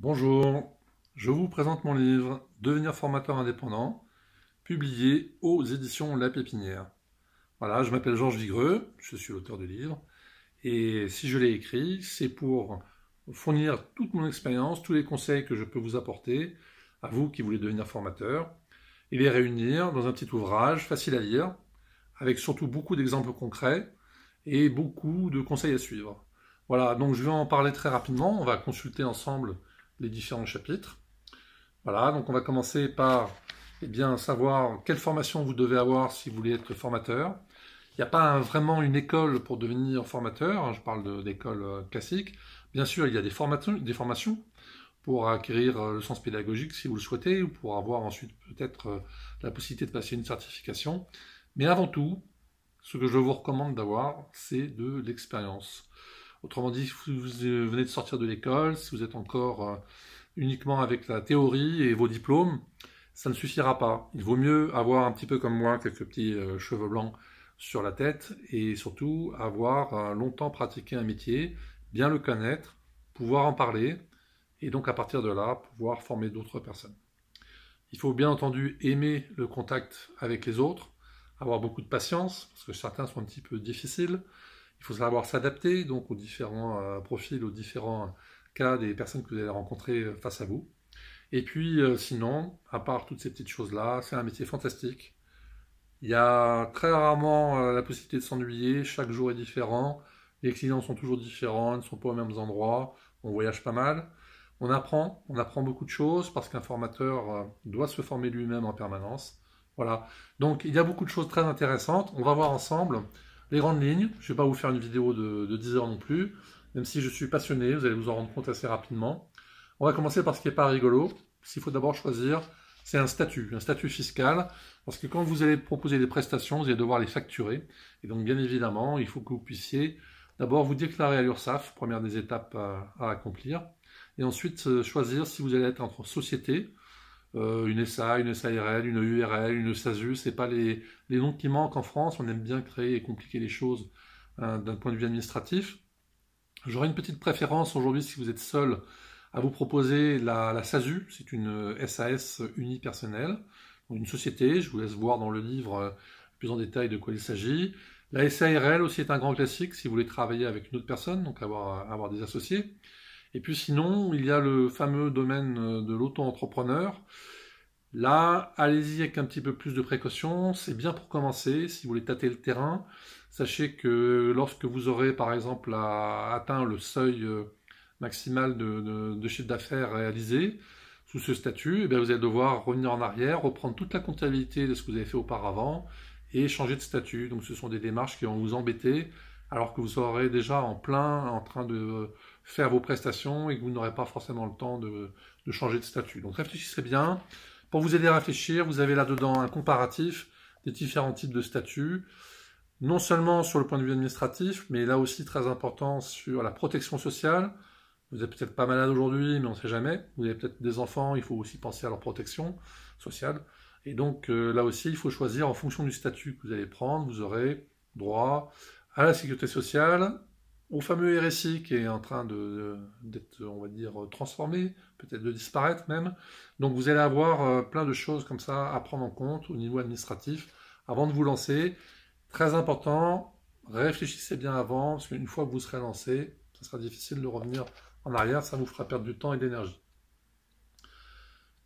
Bonjour, je vous présente mon livre Devenir formateur indépendant, publié aux éditions La Pépinière. Voilà, je m'appelle Georges Vigreux, je suis l'auteur du livre, et si je l'ai écrit, c'est pour fournir toute mon expérience, tous les conseils que je peux vous apporter, à vous qui voulez devenir formateur, et les réunir dans un petit ouvrage facile à lire, avec surtout beaucoup d'exemples concrets et beaucoup de conseils à suivre. Voilà, donc je vais en parler très rapidement, on va consulter ensemble les différents chapitres. Voilà, donc on va commencer par savoir quelle formation vous devez avoir si vous voulez être formateur. Il n'y a pas vraiment une école pour devenir formateur, hein, je parle d'école classique. Bien sûr, il y a des formations pour acquérir le sens pédagogique si vous le souhaitez, ou pour avoir ensuite peut-être la possibilité de passer une certification. Mais avant tout, ce que je vous recommande d'avoir, c'est de l'expérience. Autrement dit, si vous venez de sortir de l'école, si vous êtes encore uniquement avec la théorie et vos diplômes, ça ne suffira pas. Il vaut mieux avoir un petit peu comme moi, quelques petits cheveux blancs sur la tête et surtout avoir longtemps pratiqué un métier, bien le connaître, pouvoir en parler et donc à partir de là, pouvoir former d'autres personnes. Il faut bien entendu aimer le contact avec les autres, avoir beaucoup de patience, parce que certains sont un petit peu difficiles. Il faut savoir s'adapter donc aux différents profils, aux différents cas des personnes que vous allez rencontrer face à vous. Et puis sinon, à part toutes ces petites choses-là, c'est un métier fantastique. Il y a très rarement la possibilité de s'ennuyer, chaque jour est différent, les clients sont toujours différents, ils ne sont pas aux mêmes endroits, on voyage pas mal. On apprend beaucoup de choses parce qu'un formateur doit se former lui-même en permanence. Voilà. Donc il y a beaucoup de choses très intéressantes. On va voir ensemble les grandes lignes. Je ne vais pas vous faire une vidéo de 10 heures non plus, même si je suis passionné, vous allez vous en rendre compte assez rapidement. On va commencer par ce qui n'est pas rigolo. S'il faut d'abord choisir, c'est un statut fiscal, parce que quand vous allez proposer des prestations, vous allez devoir les facturer. Et donc bien évidemment, il faut que vous puissiez d'abord vous déclarer à l'URSSAF, première des étapes à accomplir, et ensuite choisir si vous allez être entre société, une SA, une SARL, une URL, une SASU, c'est pas les noms qui manquent en France, on aime bien créer et compliquer les choses d'un point de vue administratif. J'aurais une petite préférence aujourd'hui si vous êtes seul à vous proposer la SASU, c'est une SAS unipersonnelle, une société, je vous laisse voir dans le livre plus en détail de quoi il s'agit. La SARL aussi est un grand classique si vous voulez travailler avec une autre personne, donc avoir des associés. Et puis sinon, il y a le fameux domaine de l'auto-entrepreneur. Là, allez-y avec un petit peu plus de précaution, c'est bien pour commencer, si vous voulez tâter le terrain. Sachez que lorsque vous aurez par exemple atteint le seuil maximal de chiffre d'affaires réalisé sous ce statut, vous allez devoir revenir en arrière, reprendre toute la comptabilité de ce que vous avez fait auparavant et changer de statut. Donc ce sont des démarches qui vont vous embêter alors que vous serez déjà en plein en train de faire vos prestations et que vous n'aurez pas forcément le temps de changer de statut. Donc réfléchissez bien. Pour vous aider à réfléchir, vous avez là-dedans un comparatif des différents types de statuts, non seulement sur le point de vue administratif, mais là aussi très important sur la protection sociale. Vous n'êtes peut-être pas malade aujourd'hui, mais on ne sait jamais. Vous avez peut-être des enfants, il faut aussi penser à leur protection sociale. Et donc là aussi, il faut choisir en fonction du statut que vous allez prendre. Vous aurez droit à la sécurité sociale, au fameux RSI qui est en train d'être, on va dire, transformé, peut-être de disparaître même. Donc vous allez avoir plein de choses comme ça à prendre en compte au niveau administratif avant de vous lancer. Très important, réfléchissez bien avant, parce qu'une fois que vous serez lancé, ça sera difficile de revenir en arrière, ça vous fera perdre du temps et de l'énergie.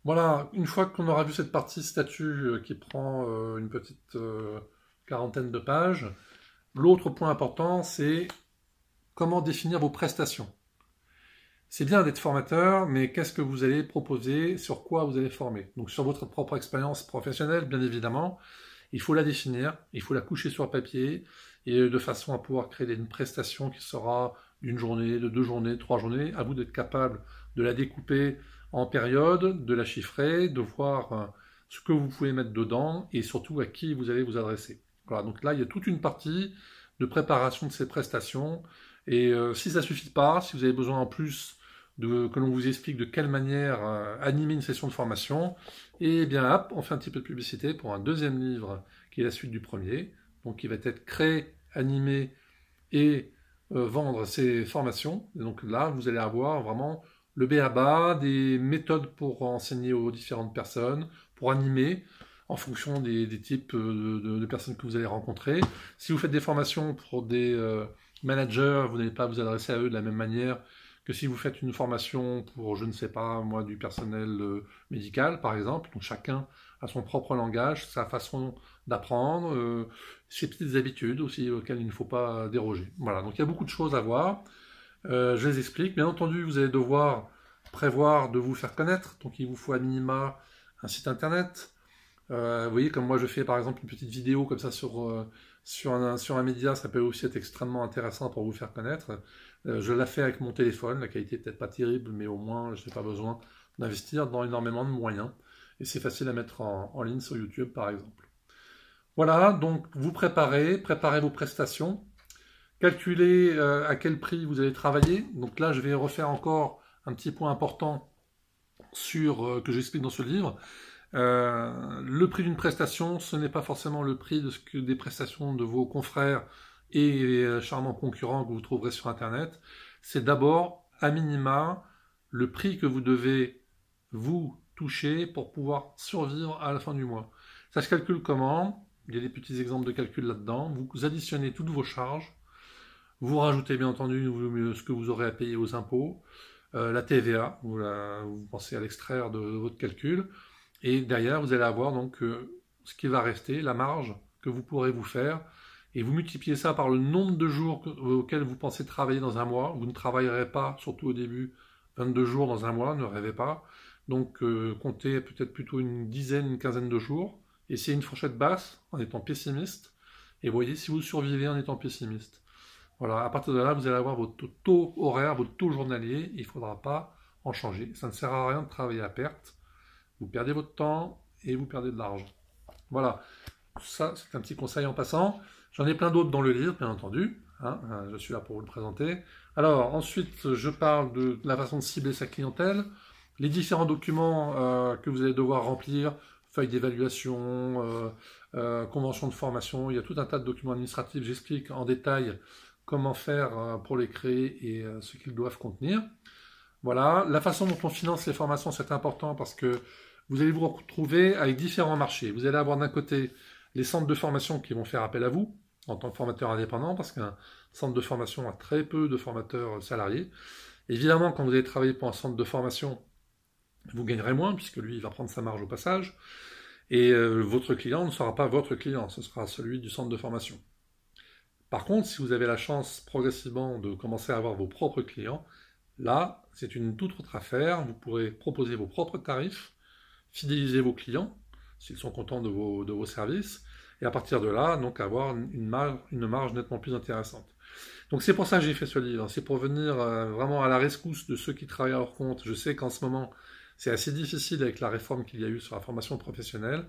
Voilà, une fois qu'on aura vu cette partie statut qui prend une petite quarantaine de pages, l'autre point important, c'est comment définir vos prestations. C'est bien d'être formateur, mais qu'est-ce que vous allez proposer, sur quoi vous allez former? Donc sur votre propre expérience professionnelle, bien évidemment, il faut la définir, il faut la coucher sur papier, et de façon à pouvoir créer une prestation qui sera d'une journée, de 2 journées, de 3 journées. À vous d'être capable de la découper en périodes, de la chiffrer, de voir ce que vous pouvez mettre dedans, et surtout à qui vous allez vous adresser. Voilà, donc là, il y a toute une partie de préparation de ces prestations, et si ça ne suffit pas, si vous avez besoin en plus que l'on vous explique de quelle manière animer une session de formation, et bien hop, on fait un petit peu de publicité pour un deuxième livre qui est la suite du premier, donc qui va être créé, animé et vendre ces formations. Et donc là, vous allez avoir vraiment le b.a.-ba, des méthodes pour enseigner aux différentes personnes, pour animer, en fonction des types de personnes que vous allez rencontrer. Si vous faites des formations pour des managers, vous n'allez pas vous adresser à eux de la même manière que si vous faites une formation pour, je ne sais pas, moi, du personnel médical, par exemple. Donc chacun a son propre langage, sa façon d'apprendre, ses petites habitudes aussi auxquelles il ne faut pas déroger. Voilà, donc il y a beaucoup de choses à voir. Je les explique. Bien entendu, vous allez devoir prévoir de vous faire connaître. Donc il vous faut à minima un site internet. Vous voyez, comme moi je fais par exemple une petite vidéo comme ça sur un média, ça peut aussi être extrêmement intéressant pour vous faire connaître. Je la fais avec mon téléphone, la qualité est peut-être pas terrible, mais au moins je n'ai pas besoin d'investir dans énormément de moyens. Et c'est facile à mettre en ligne sur YouTube par exemple. Voilà, donc vous préparez vos prestations, calculez à quel prix vous allez travailler. Donc là je vais refaire encore un petit point important que j'explique dans ce livre. Le prix d'une prestation, ce n'est pas forcément le prix des prestations de vos confrères et charmants concurrents que vous trouverez sur Internet. C'est d'abord, à minima, le prix que vous devez vous toucher pour pouvoir survivre à la fin du mois. Ça se calcule comment? Il y a des petits exemples de calcul là-dedans. Vous additionnez toutes vos charges. Vous rajoutez bien entendu ce que vous aurez à payer aux impôts. La TVA, vous pensez à l'extraire de votre calcul. Et derrière, vous allez avoir donc ce qui va rester, la marge que vous pourrez vous faire. Et vous multipliez ça par le nombre de jours auxquels vous pensez travailler dans un mois. Vous ne travaillerez pas, surtout au début, 22 jours dans un mois, ne rêvez pas. Donc comptez peut-être plutôt une quinzaine de jours. Essayez une fourchette basse en étant pessimiste. Et voyez si vous survivez en étant pessimiste. Voilà, à partir de là, vous allez avoir votre taux horaire, votre taux journalier. Il ne faudra pas en changer. Ça ne sert à rien de travailler à perte. Vous perdez votre temps et vous perdez de l'argent. Voilà, ça c'est un petit conseil en passant. J'en ai plein d'autres dans le livre, bien entendu. Je suis là pour vous le présenter. Alors, ensuite, je parle de la façon de cibler sa clientèle, les différents documents que vous allez devoir remplir, feuille d'évaluation, convention de formation, il y a tout un tas de documents administratifs, j'explique en détail comment faire pour les créer et ce qu'ils doivent contenir. Voilà, la façon dont on finance les formations, c'est important parce que vous allez vous retrouver avec différents marchés. Vous allez avoir d'un côté les centres de formation qui vont faire appel à vous en tant que formateur indépendant, parce qu'un centre de formation a très peu de formateurs salariés. Évidemment, quand vous allez travailler pour un centre de formation, vous gagnerez moins, puisque lui, il va prendre sa marge au passage. Et votre client ne sera pas votre client, ce sera celui du centre de formation. Par contre, si vous avez la chance progressivement de commencer à avoir vos propres clients, là, c'est une toute autre affaire. Vous pourrez proposer vos propres tarifs, fidéliser vos clients, s'ils sont contents de vos services, et à partir de là, donc avoir une marge nettement plus intéressante. Donc c'est pour ça que j'ai fait ce livre, c'est pour venir vraiment à la rescousse de ceux qui travaillent à leur compte. Je sais qu'en ce moment, c'est assez difficile avec la réforme qu'il y a eu sur la formation professionnelle.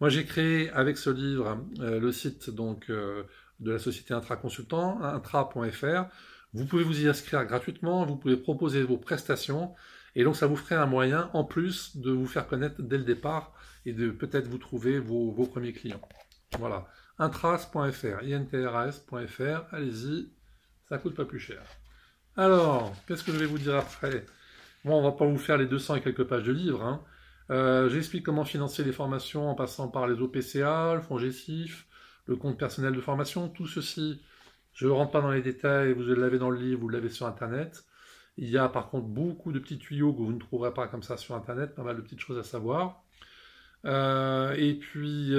Moi, j'ai créé avec ce livre le site donc, de la société Intra Consultant, intra.fr. Vous pouvez vous y inscrire gratuitement, vous pouvez proposer vos prestations, et donc ça vous ferait un moyen, en plus, de vous faire connaître dès le départ et de peut-être vous trouver vos premiers clients. Voilà, intras.fr, intras.fr, allez-y, ça coûte pas plus cher. Alors, qu'est-ce que je vais vous dire après? Bon, on va pas vous faire les 200 et quelques pages de livre, hein. J'explique comment financer les formations en passant par les OPCA, le fonds GESIF, le compte personnel de formation, tout ceci. Je ne rentre pas dans les détails, vous l'avez dans le livre, vous l'avez sur Internet. Il y a par contre beaucoup de petits tuyaux que vous ne trouverez pas comme ça sur Internet, pas mal de petites choses à savoir. Et puis,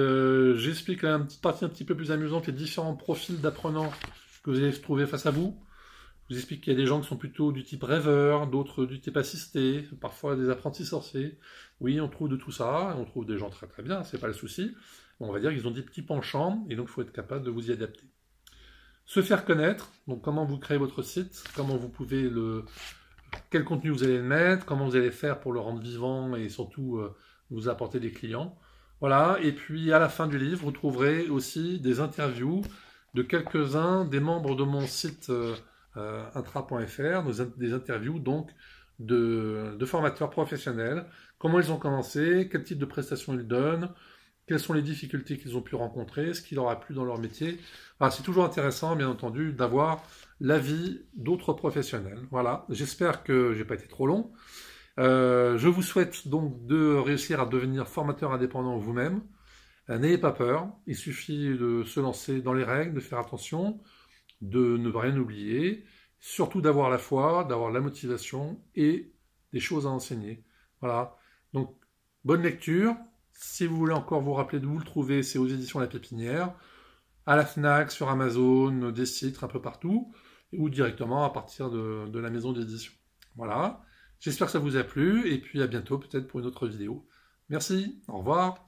j'explique une petite partie un petit peu plus amusante, les différents profils d'apprenants que vous allez trouver face à vous. Je vous explique qu'il y a des gens qui sont plutôt du type rêveur, d'autres du type assisté, parfois des apprentis sorciers. Oui, on trouve de tout ça, on trouve des gens très très bien, c'est pas le souci. On va dire qu'ils ont des petits penchants, et donc il faut être capable de vous y adapter. Se faire connaître, donc comment vous créez votre site, comment vous pouvez quel contenu vous allez le mettre, comment vous allez faire pour le rendre vivant et surtout vous apporter des clients. Voilà, et puis à la fin du livre, vous trouverez aussi des interviews de quelques-uns des membres de mon site intra.fr, des interviews donc de formateurs professionnels, comment ils ont commencé, quel type de prestations ils donnent, quelles sont les difficultés qu'ils ont pu rencontrer, ce qui leur a plu dans leur métier. Enfin, c'est toujours intéressant, bien entendu, d'avoir l'avis d'autres professionnels. Voilà, j'espère que j'ai pas été trop long. Je vous souhaite donc de réussir à devenir formateur indépendant vous-même. N'ayez pas peur, il suffit de se lancer dans les règles, de faire attention, de ne rien oublier, surtout d'avoir la foi, d'avoir la motivation et des choses à enseigner. Voilà, donc bonne lecture. Si vous voulez encore vous rappeler d'où vous le trouvez, c'est aux éditions La Pépinière, à la Fnac, sur Amazon, des sites un peu partout, ou directement à partir de la maison d'édition. Voilà, j'espère que ça vous a plu, et puis à bientôt peut-être pour une autre vidéo. Merci, au revoir.